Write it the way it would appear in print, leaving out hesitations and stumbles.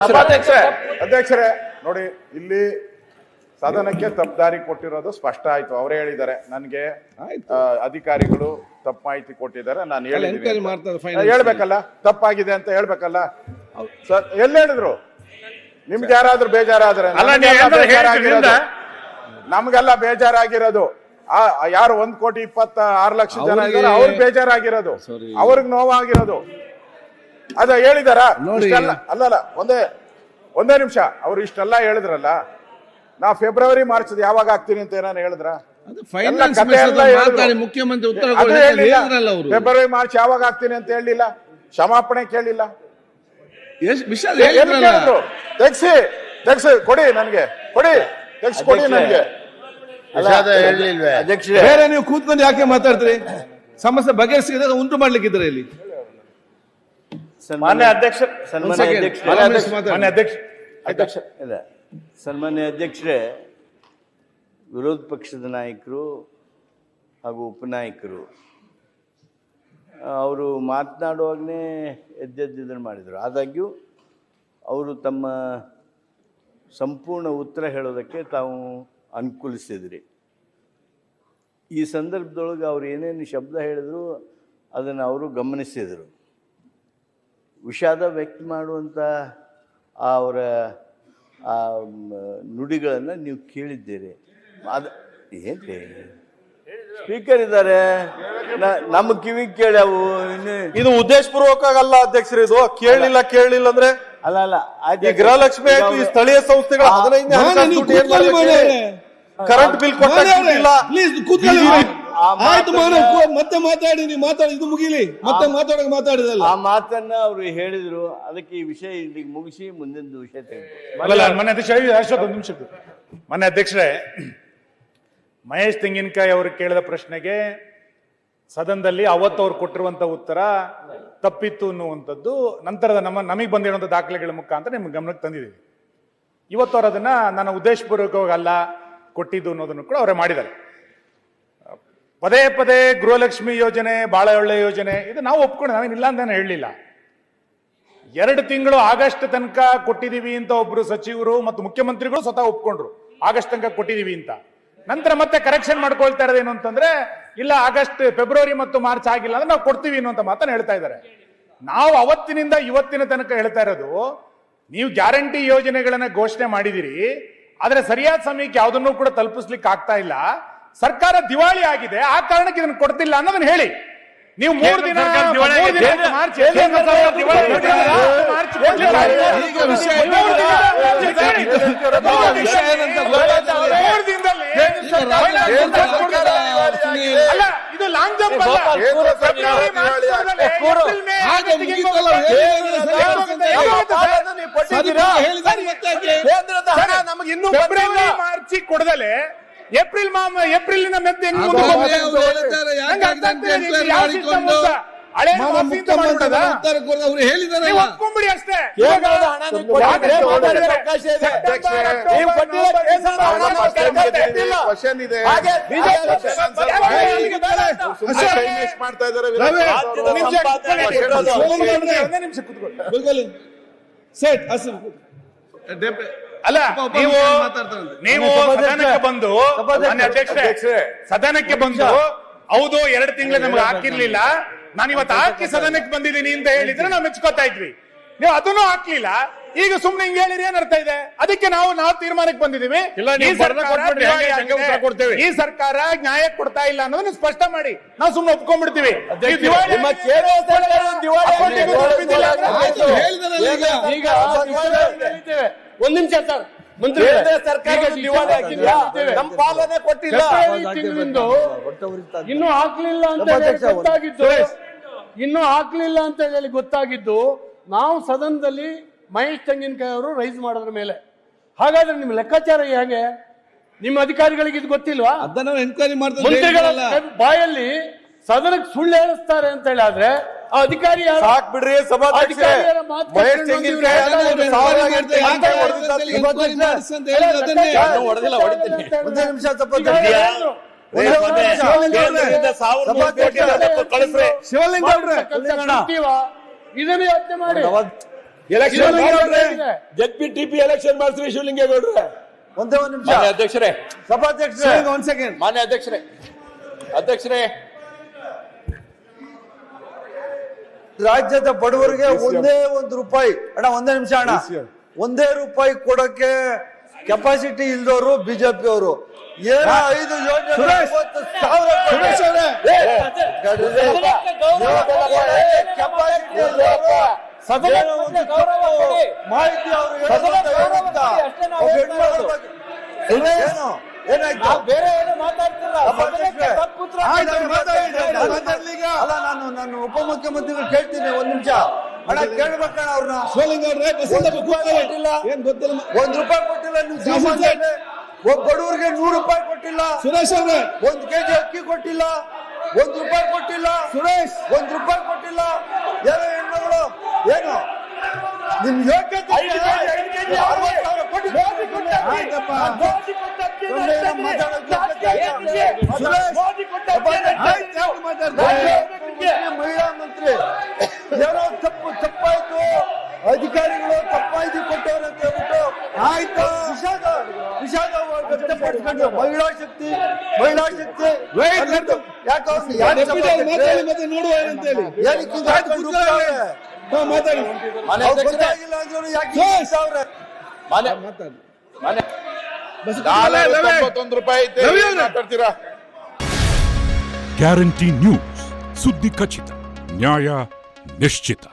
ಅಧ್ಯಕ್ಷರೇ ನೋಡಿ, ಇಲ್ಲಿ ಸದನಕ್ಕೆ ತಪ್ಪುದಾರಿ ಕೊಟ್ಟಿರೋದು ಸ್ಪಷ್ಟ ಆಯ್ತು. ಅವರೇ ಹೇಳಿದ್ದಾರೆ, ನನಗೆ ಅಧಿಕಾರಿಗಳು ತಪ್ಪು ಮಾಹಿತಿ ಕೊಟ್ಟಿದ್ದಾರೆ, ನಾನು ಹೇಳ್ಬೇಕಲ್ಲ, ತಪ್ಪಾಗಿದೆ ಅಂತ ಹೇಳ್ಬೇಕಲ್ಲ. ಎಲ್ಲಿ ಹೇಳಿದ್ರು? ನಿಮ್ಗೆ ಯಾರಾದ್ರೂ ಬೇಜಾರಾದ್ರೆ? ನಮ್ಗೆಲ್ಲ ಬೇಜಾರಾಗಿರೋದು ಯಾರು 1,26,00,000 ಜನ ಇದ್ದಾರೆ, ಅವ್ರಿಗೆ ಬೇಜಾರಾಗಿರೋದು, ಅವ್ರಿಗೆ ನೋವಾಗಿರೋದು. ಅದ ಹೇಳಿದಾರ? ಅಲ್ಲಲ್ಲ, ಒಂದೇ ನಿಮಿಷ. ಅವ್ರು ಇಷ್ಟೆಲ್ಲ ಹೇಳಿದ್ರಲ್ಲ, ನಾ ಫೆಬ್ರವರಿ ಮಾರ್ಚ್ ಯಾವಾಗ ಆಗ್ತೀನಿ ಅಂತ ಏನಾರು ಹೇಳಿದ್ರ? ಫೆಬ್ರವರಿ ಮಾರ್ಚ್ ಯಾವಾಗ ಆಗ್ತೀನಿ ಅಂತ ಹೇಳಿಲ್ಲ, ಕ್ಷಮಾಪಣೆ ಕೇಳಿಲ್ಲ. ತೆಗ್ಸಿ ಕೊಡಿ ನನಗೆ, ಕೊಡಿ ನನಗೆ. ಬೇರೆ ನೀವು ಕೂತ್ಕೊಂಡು ಯಾಕೆ ಮಾತಾಡ್ತೀರಿ? ಸಮಸ್ಯೆ ಬಗೆಹರಿಸಿದಾಗ ಉಂಟು ಮಾಡ್ಲಿಕ್ಕಿದ್ರೆ ಇಲ್ಲಿ. ಸನ್ಮಾನ್ಯ ಅಧ್ಯಕ್ಷರೇ, ವಿರೋಧ ಪಕ್ಷದ ನಾಯಕರು ಹಾಗೂ ಉಪನಾಯಕರು ಅವರು ಮಾತನಾಡುವಾಗಲೇ ಎದ್ದೆದ್ದನ್ನು ಮಾಡಿದರು. ಆದಾಗ್ಯೂ ಅವರು ತಮ್ಮ ಸಂಪೂರ್ಣ ಉತ್ತರ ಹೇಳೋದಕ್ಕೆ ತಾವು ಅನುಕೂಲಿಸಿದ್ರಿ. ಈ ಸಂದರ್ಭದೊಳಗೆ ಅವ್ರು ಏನೇನು ಶಬ್ದ ಹೇಳಿದ್ರು ಅದನ್ನು ಅವರು ಗಮನಿಸಿದರು. ವಿಷಾದ ವ್ಯಕ್ತ ಮಾಡುವಂಥ ಅವರ ಆ ನುಡಿಗಳನ್ನು ನೀವು ಕೇಳಿದ್ದೀರಿ. ಅದು ಏನ್ರಿ, ಸ್ಪೀಕರ್ ಇದ್ದಾರೆ, ನಮ್ಮ ಕಿವಿಗೆ ಕೇಳ್ಯಾವು. ಇದು ಉದ್ದೇಶಪೂರ್ವಕ ಅಲ್ಲ ಅಧ್ಯಕ್ಷರು, ಇದು ಕೇಳಲಿಲ್ಲ ಅಂದ್ರೆ ಅಲ್ಲ ಗೃಹಲಕ್ಷ್ಮಿ ಆಯ್ತು, ಈ ಸ್ಥಳೀಯ ಸಂಸ್ಥೆಗಳ 15 ಕರೆಂಟ್ ಬಿಲ್ ಕೊಟ್ಟಿಲ್ಲ. ಮತ್ತೆ ಮಾತಾಡಿ, ಇದು ಮುಗಿಲಿ, ಮತ್ತೆ ಮಾತಾಡಿದಲ್ಲ. ಆ ಮಾತನ್ನ ಅವರು ಹೇಳಿದ್ರು. ಅದಕ್ಕೆ ಈ ವಿಷಯ ಇಲ್ಲಿಗೆ ಮುಗಿಸಿ ಮುಂದಿನ ವಿಷಯ ಮೊನ್ನೆ ಅಧ್ಯಕ್ಷರೇ, ಮಹೇಶ್ ತೆಂಗಿನಕಾಯಿ ಅವರು ಕೇಳಿದ ಪ್ರಶ್ನೆಗೆ ಸದನದಲ್ಲಿ ಅವತ್ತು ಅವ್ರು ಕೊಟ್ಟಿರುವಂತ ಉತ್ತರ ತಪ್ಪಿತ್ತು ಅನ್ನುವಂಥದ್ದು ನಂತರದ ನಮಗೆ ಬಂದಿರುವಂಥ ದಾಖಲೆಗಳ ಮುಖಾಂತರ ನಿಮ್ಗೆ ಗಮನಕ್ಕೆ ತಂದಿದ್ದೀವಿ. ಇವತ್ತು ಅವ್ರು ಅದನ್ನ ನನ್ನ ಉದ್ದೇಶಪೂರ್ವಕವಾಗಿ ಅಲ್ಲ ಕೊಟ್ಟಿದ್ದು ಅನ್ನೋದನ್ನು ಕೂಡ ಅವರೇ ಮಾಡಿದ್ದಾರೆ. ಪದೇ ಪದೇ ಗೃಹಲಕ್ಷ್ಮಿ ಯೋಜನೆ ಬಹಳ ಒಳ್ಳೆ ಯೋಜನೆ, ಇದು ನಾವು ಒಪ್ಕೊಂಡು, ನಾವೇನಿಲ್ಲ ಅಂತ ಹೇಳಲಿಲ್ಲ. 2 ತಿಂಗಳು ಆಗಸ್ಟ್ ತನಕ ಕೊಟ್ಟಿದೀವಿ ಅಂತ ಒಬ್ರು ಸಚಿವರು ಮತ್ತು ಮುಖ್ಯಮಂತ್ರಿಗಳು ಸ್ವತಃ ಒಪ್ಕೊಂಡ್ರು, ಆಗಸ್ಟ್ ತನಕ ಕೊಟ್ಟಿದೀವಿ ಅಂತ. ನಂತರ ಮತ್ತೆ ಕರೆಕ್ಷನ್ ಮಾಡ್ಕೊಳ್ತಾ ಇರೋದು ಏನು ಅಂತಂದ್ರೆ, ಇಲ್ಲ ಆಗಸ್ಟ್ ಫೆಬ್ರವರಿ ಮತ್ತು ಮಾರ್ಚ್ ಆಗಿಲ್ಲ ಅಂದ್ರೆ ನಾವು ಕೊಡ್ತೀವಿ ಅನ್ನುವಂತ ಮಾತನ್ನ ಹೇಳ್ತಾ ಇದ್ದಾರೆ. ನಾವು ಅವತ್ತಿನಿಂದ ಇವತ್ತಿನ ತನಕ ಹೇಳ್ತಾ ಇರೋದು, ನೀವು ಗ್ಯಾರಂಟಿ ಯೋಜನೆಗಳನ್ನ ಘೋಷಣೆ ಮಾಡಿದಿರಿ, ಆದ್ರೆ ಸರಿಯಾದ ಸಮಯಕ್ಕೆ ಯಾವುದನ್ನು ಕೂಡ ತಲುಪಿಸ್ಲಿಕ್ಕೆ ಆಗ್ತಾ ಇಲ್ಲ. ಸರ್ಕಾರ ದಿವಾಳಿ ಆಗಿದೆ, ಆ ಕಾರಣಕ್ಕೆ ಇದನ್ನು ಕೊಡ್ತಿಲ್ಲ ಅನ್ನೋದನ್ನ ಹೇಳಿ. ನೀವು 3 ದಿನ ಮಾರ್ಚ್ ಇದು ಲಾಂಗ್ ಜಂಪ್ ಮಾರ್ಚ್ ಕೊಡದಲೆ ಏಪ್ರಿಲ್ ಮೆದ್ದು ಒಪ್ಕೊಂಬಿಡಿ ಅಷ್ಟೇ. ಅಲ್ಲ, ನೀವು ಸದನಕ್ಕೆ ಬಂದು ಹೌದು 2 ತಿಂಗಳು ನಮ್ಗೆ ಹಾಕಿರ್ಲಿಲ್ಲ, ನಾನು ಇವತ್ತು ಹಾಕಿ ಸದನಕ್ಕೆ ಬಂದಿದ್ದೀನಿ ಅಂತ ಹೇಳಿದ್ರೆ ನಾವು ಮೆಚ್ಕೋತಾ ಇದ್ವಿ. ನೀವು ಅದನ್ನು ಹಾಕ್ಲಿಲ್ಲ, ಈಗ ಸುಮ್ನೆ ಹಿಂಗ್ ಹೇಳಿರಿ, ಏನ್ ಅರ್ಥ ಇದೆ? ಅದಕ್ಕೆ ನಾವು ತೀರ್ಮಾನಕ್ಕೆ ಬಂದಿದ್ದೀವಿ, ಈ ಸರ್ಕಾರ ನ್ಯಾಯ ಕೊಡ್ತಾ ಇಲ್ಲ ಅನ್ನೋದನ್ನ ಸ್ಪಷ್ಟ ಮಾಡಿ ನಾವು ಸುಮ್ನೆ ಒಪ್ಕೊಂಡ್ಬಿಡ್ತೀವಿ. ಒಂದ್ ನಿಮಿಷ ಸರ್, ನಮ್ಮ ಪಾಲನೆ ಕೊಟ್ಟಿಲ್ಲ, ಇನ್ನೂ ಹಾಕ್ಲಿಲ್ಲ ಅಂತ ಹೇಳಿ ಗೊತ್ತಾಗಿದ್ದು ನಾವು ಸದನದಲ್ಲಿ ಮಹೇಶ್ ತೆಂಗಿನಕಾಯಿ ಅವರು ರೈಸ್ ಮಾಡೋದ್ರ ಮೇಲೆ. ಹಾಗಾದ್ರೆ ನಿಮ್ಮ ಲೆಕ್ಕಾಚಾರ ಹೇಗೆ? ನಿಮ್ಮ ಅಧಿಕಾರಿಗಳಿಗೆ ಇದು ಗೊತ್ತಿಲ್ವಾ? ಅದನ್ನ ಎನ್ಕ್ವೈರಿ ಮಾಡ್ತಾರೆ. ಮಂತ್ರಿಗಳ ಬಾಯಲ್ಲಿ ಸದನಕ್ಕೆ ಸುಳ್ಳು ಹೇಳಿಸ್ತಾರೆ ಅಂತ ಹೇಳಿದ್ರೆ ಆ ಅಧಿಕಾರಿ ಸಾಕ್ ಬಿಡ್ರಿ ಸಭಾಧ್ಯಕ್ಷರೇ. ಮಹೇಶ್ ತೆಂಗಿನಕಾಯಿ ಇದನ್ನು ಯೋಚನೆ ಮಾಡಿ. ಎಲೆಕ್ಷನ್ ZPTP ಎಲೆಕ್ಷನ್ ಮಾಡಿಸ್ರಿ ಶಿವಲಿಂಗೇಗೌಡ್ರೆ. ಒಂದೇ ಒಂದು ನಿಮಿಷ ಮಾನ್ಯ ಅಧ್ಯಕ್ಷರೇ, ಸಭಾಧ್ಯಕ್ಷರೇ, ಒಂದ್ ಸೆಕೆಂಡ್. ಮಾನ್ಯ ಅಧ್ಯಕ್ಷರೇ, ರಾಜ್ಯದ ಬಡವರಿಗೆ ಒಂದೇ ಒಂದು ರೂಪಾಯಿ ಅಣ್ಣ, ಒಂದೇ ನಿಮಿಷ ಅಣ್ಣ, ಒಂದೇ ರೂಪಾಯಿ ಕೊಡಕ್ಕೆ ಕೆಪಾಸಿಟಿ ಇಲ್ದವರು ಬಿಜೆಪಿ ಅವರು ಏನೋ 5 ಯೋಜನೆ ಸುರೇಶ್ ಅವರೇ, ಮಾಹಿತಿ ಅವರು ಏನಾಯ್ತು? ಅಲ್ಲ, ನಾನು ಉಪಮುಖ್ಯಮಂತ್ರಿಗಳು ಕೇಳ್ತೀನಿ, ಒಂದ್ ನಿಮಿಷ ಅಣ್ಣ, ಕೇಳ್ಬೇಕಣ್ಣ ಅವ್ರನ್ನ. ಏನ್ ಗೊತ್ತಿಲ್ಲ. 1 ರೂಪಾಯಿ ಕೊಟ್ಟಿಲ್ಲ ನೀವು ಸಾಮಾನ್ಯರಿಗೆ. ಒಬ್ಬ ಬಡವರಿಗೆ 100 ರೂಪಾಯಿ ಕೊಟ್ಟಿಲ್ಲ. ಸುರೇಶ್ ಅವ್ರೆ, 1 ಕೆಜಿ ಅಕ್ಕಿ ಕೊಟ್ಟಿಲ್ಲ. 1 ರೂಪಾಯಿ ಕೊಟ್ಟಿಲ್ಲ. ಸುರೇಶ್ 1 ರೂಪಾಯಿ ಕೊಟ್ಟಿಲ್ಲ. ಏನೋ ಹೆಣ್ಮಗಳು ಏನು ನಿಮ್ ಯೋಗ್ಯತೆ ಮಹಿಳಾ ಮಂತ್ರಿ ಏನೋ ತಪ್ಪಾಯ್ತು, ಅಧಿಕಾರಿಗಳು ತಪ್ಪಾಯ್ತು ಕೊಟ್ಟವ್ರು ಅಂತ ಹೇಳ್ಬಿಟ್ಟು ಆಯ್ತು ವಿಷಾದ ವ್ಯಕ್ತಪಡಿಸ್ಕೊಂಡು ಮಹಿಳಾ ಶಕ್ತಿ ಯಾಕೆ ಮತ್ತೆ ನೋಡುವ ಅಂತೇಳಿ ಮಾತಾಡಿ. ಗೊತ್ತಾಗಿಲ್ಲ ಅಂದ್ರೂ ಯಾಕೆ ಅವ್ರೆ ₹91 ಐತೆ ಮಾತಾಡ್ತೀರಾ? ಗ್ಯಾರಂಟಿ ನ್ಯೂಸ್, ಸುದ್ದಿ ಖಚಿತ, ನ್ಯಾಯ ನಿಶ್ಚಿತ.